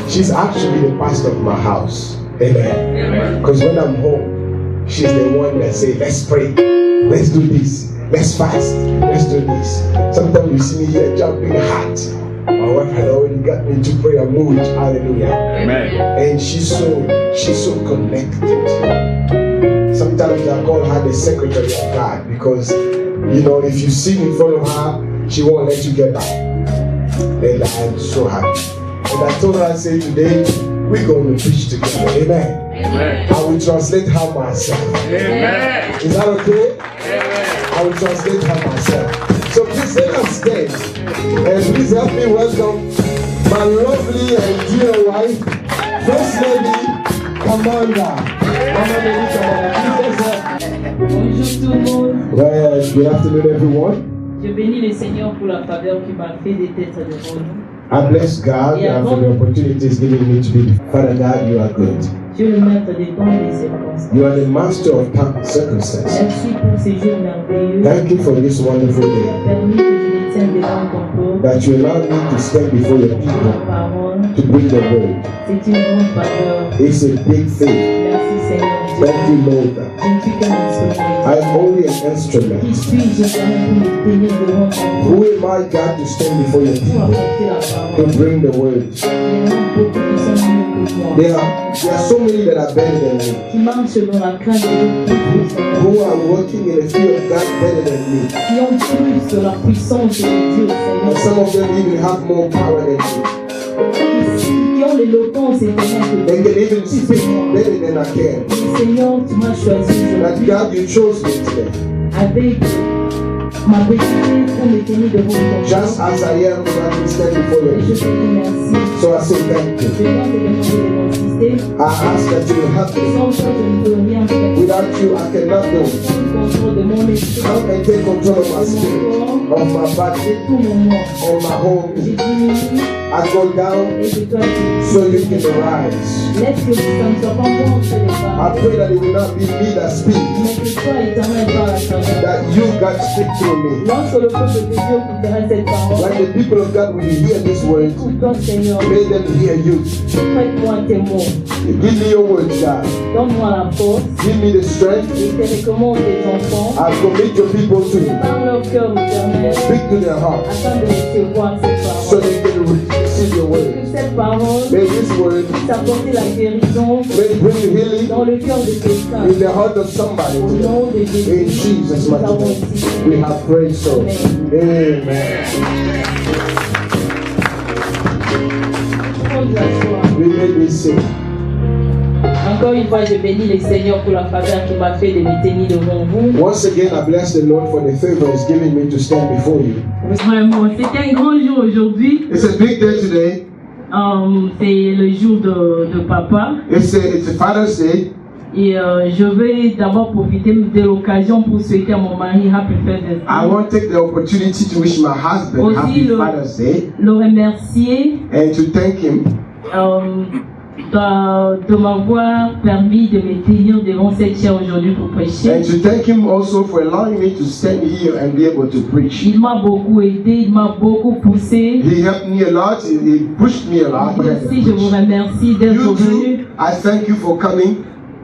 She's actually the pastor of my house. Amen. Because when I'm home, she's the one that says, let's pray, let's do this, let's fast, let's do this. Sometimes you see me here jumping hard. My wife had already got me into prayer mood. Hallelujah. Amen. And she's so connected. Sometimes I call her the secretary of God because, you know, if you sit in front of her, she won't let you get back. And I'm so happy. And I told her, I said, today we're going to preach together. Amen. Amen. I will translate her myself. Amen. Is that okay? Amen. I will translate her myself. So please let us stand. And please help me welcome my lovely and dear wife, First Lady Commander. Bonjour tout le monde. Well, good afternoon, everyone. Je bénis le Seigneur pour la faveur qu'il m'a fait d'être devant nous. I bless God for the opportunities given me to be. Father God, you are good. Dieu le maître des temps et des circonstances. You are the master of circumstances. Merci pour ces jours merveilleux. Thank you for this wonderful day. Permis que je me tienne devant ton peuple. That you allow me to stand before your people to bring the word. C'est une grande faveur. It's a big thing. Merci Seigneur. Thank you, Lord. Je ne suis qu'un instrument. I am only an instrument. Qui suis-je pour me tenir devant ton peuple? Who am I, God, to stand before your people to bring the word? There are so many that are better than me. Qui marchent selon la crainte de Dieu. Who are working in the fear of God better than me. Qui ont cru sur la puissance de Dieu, Seigneur. And some of them even have more power than me. Qui ont l'éloquence et le they can even speak better than I can. Seigneur, tu m'as choisi. That God, you chose me today. Avec ma beauté pour me tenir devant ton. Just as I am, so I can stand before you. Je te remercie. So I say thank you. Je viens te demander de m'assister. I ask that you will help me. Sans toi, je ne peux rien faire. Without you, I cannot do it. Contrôle de mon esprit. Come and take control of my spirit, of my body, tout mon moi. of my home. Je diminue. I go down Et que toi, so you can rise. laisse que ça ne soit pas moi qui te parle. I pray that it will not be me that speaks. Mais que toi, éternel, par la travers. That you, God, speak through me. Lorsque le peuple de Dieu écoutera cette parole. When the people of God will hear this word, Écoute-toi, Seigneur. may them hear you. Prête-moi tes mots. Give me your words, God. Donne-moi la force. Give me the strength. Je te recommande tes enfants. I commit your people to you. Parle leur cœur éternel. Speak to their heart Afin de recevoir cette parole. so they can receive your word. Que cette parole May this word puisse apporter la guérison may it bring healing dans le cœur de quelqu'un. in the heart of somebody Au today. nom de Jésus. In Jesus' mighty name, we have prayed so. Amen. We may be sick. Encore une fois, je bénis le Seigneur pour la faveur qu'il m'a fait de me tenir devant vous. Once again, I bless the Lord for the favor He's given me to stand before you. Vraiment, c'est un grand jour aujourd'hui. It's a big day today. C'est le jour de papa. It's a Father's Day. Et je vais d'abord profiter de l'occasion pour souhaiter à mon mari Happy Father's Day. I want to take the opportunity to wish my husband Aussi Happy Father's Day le remercier and to thank him de m'avoir permis de me tenir devant cette chaire aujourd'hui pour prêcher. and to thank him also for allowing me to stand here and be able to preach. Il m'a beaucoup aidé, il m'a beaucoup poussé. He helped me a lot. He pushed me a lot. Aussi, je vous remercie d'être You venu too, I thank you for coming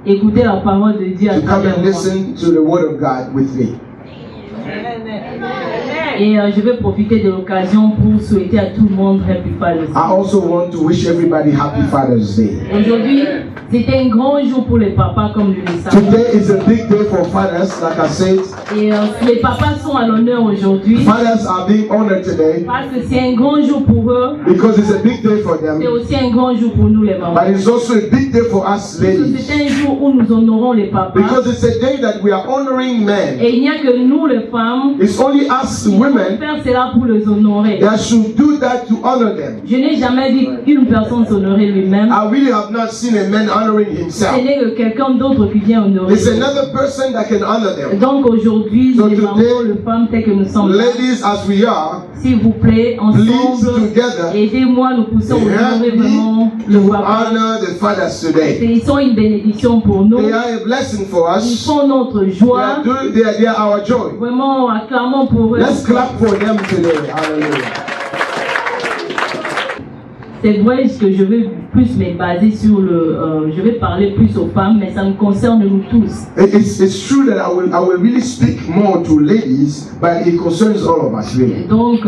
écouter la parole de Dieu à to come travers and moi. listen to the word of God with me. Et je vais profiter de l'occasion pour souhaiter à tout le monde Happy Father's Day. I also want to wish everybody Happy Father's Day. Aujourd'hui, c'était un grand jour pour les papas, comme je le savais. Today is a big day for fathers, like I said. Et les papas sont à l'honneur aujourd'hui. Fathers are being honored today Parce que c'est un grand jour pour eux. because it's a big day for C'est them. aussi un grand jour pour nous les mamans. But it's also a big day for us Parce que ladies. c'est un jour où nous honorons les papas. Because it's a day that we are honoring men. Et il n'y a que nous les femmes It's only us qui pouvons women faire cela pour les honorer. that should do that to honor them. Je n'ai jamais vu une personne s'honorer lui-même. I really have not seen a man honoring Ce himself. n'est que quelqu'un d'autre qui vient honorer. It's another person that can honor them. Donc aujourd'hui, So les today, mamans, les femmes, telles que nous sommes, Ladies, as we are, s'il vous plaît, please ensemble, together aidez-moi, nous poussons help honorer me vraiment le to papa. honor the fathers today. Ils sont une bénédiction pour nous. They are a blessing for Ils us. sont notre joie. They are our joy. Vraiment, acclamons pour eux. Let's clap for them today. Hallelujah. C'est vrai que je vais plus me baser sur je vais parler plus aux femmes, mais ça nous concerne nous tous. It's true that I will really speak more to ladies, but it concerns all of us really. Donc,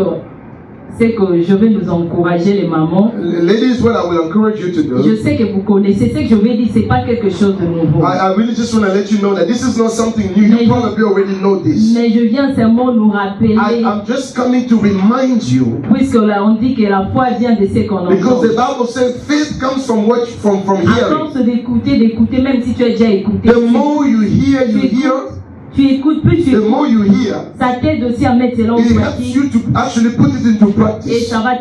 c'est que je vais nous encourager les mamans. Ladies, what I will encourage you to Je do, sais que vous connaissez ce que je vais dire, c'est pas quelque chose de nouveau. I really just want to let you know that this is not something new. You probably already know this. Mais je viens seulement nous rappeler, I'm just coming to remind you, puisque là on dit que la foi vient de ce qu'on because entend. the Bible says faith comes from from À hearing. force d'écouter, même si tu as déjà écouté, The more you hear, tu écoutes, plus tu the écoutes, more you hear, ça t'aide aussi à mettre cela en it helps pratique. you to actually put it into Et practice. ça va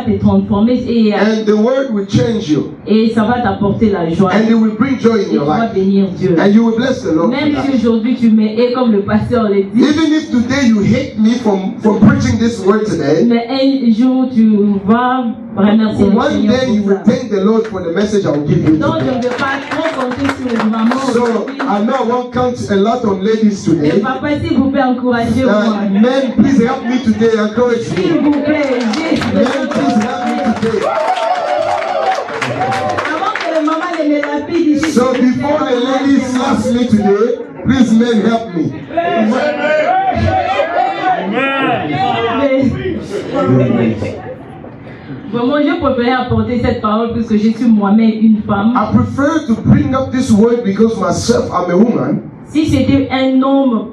te transformer And the word will change you. et ça va t'apporter la joie. And it will bring joy in Et tu your vas life. bénir Dieu. And you will bless the Lord. for Même that. si aujourd'hui tu m'aimes, comme le pasteur le dit, Even if today you hate me from preaching this word today, mais un jour tu vas remercier le one Seigneur day you pour will ça. thank the Lord for the message I will give you Donc je today. ne vais pas trop compter sur les mamans So aujourd'hui. I know I won't count a lot on ladies Et today. papa, s'il vous plaît, encouragez-moi. Men, please help me today. Encourage S'il me. vous plaît, j'ai Men, please help me today. avant que les mamans ne me lapident ici. So before the ladies slap me today, please men help me. Vraiment, je préfère apporter cette parole puisque je suis moi-même une femme. I prefer to bring up this word because myself, I'm a woman. Si c'était un homme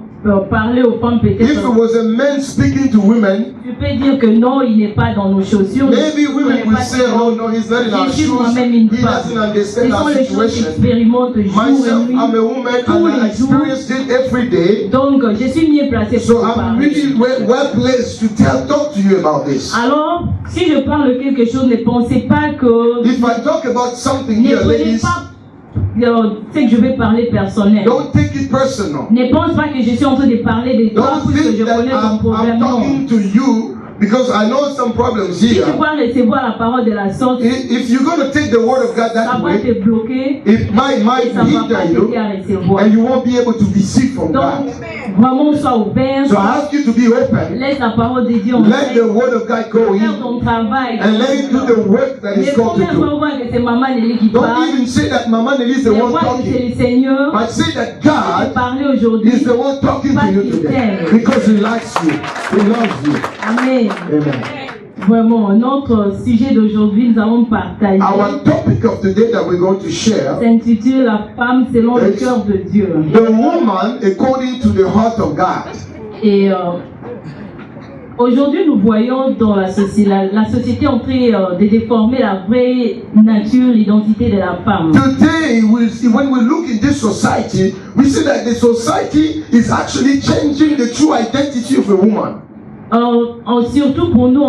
parler aux femmes, If peut-être, it was a man speaking to women, tu peux dire que non, il n'est pas dans nos chaussures. maybe women Il n'est would pas say, oh no, he's not in our Je suis shoes. moi-même une He femme. doesn't Ce understand sont our les choses que situation. j'expérimente jour et Myself, nuit. I'm a woman tous and I les jours. experience it every day. Donc, je suis mieux placée So pour I'm parler. really well placed to talk to you about this. Alors, si je parle de quelque chose, ne pensez pas que... If I talk about something Ne here, prenez ladies, pas ce que je vais parler personnel. don't take it personal. Ne pense pas que je suis en train de parler de toi Don't puisque je think that connais ton problème. I'm Non. talking to you because I know some problems Si tu here. vas recevoir la parole de la sorte, If you're going to take the word of God ça that va way, te bloquer it might et ça ne va pas hinder you t'aider à recevoir. and you won't be able to receive from Donc, God. vraiment, sois ouvert. So I ask you to be open. Laisse la parole de Dieu en Let the fait. word of God go Faire in ton travail. and let it do the work that Ne it's called to faut même pas do. voir que c'est Maman Nelly qui Don't parle. even say that Mama Nelly is the Mais one vois que c'est talking, le Seigneur but say that qui God parler aujourd'hui. is the one talking to you today because He likes you, He loves you. Amen. Amen. Vraiment, notre sujet d'aujourd'hui, nous allons partager. Our topic of today that we're going to share, S'intitule La femme selon le cœur de Dieu. the woman according to the heart of God. Et aujourd'hui, nous voyons dans la société en train de déformer la vraie nature, l'identité de la femme. Today, when we look in this society, we see that the society is actually changing the true identity of a woman. Surtout pour nous,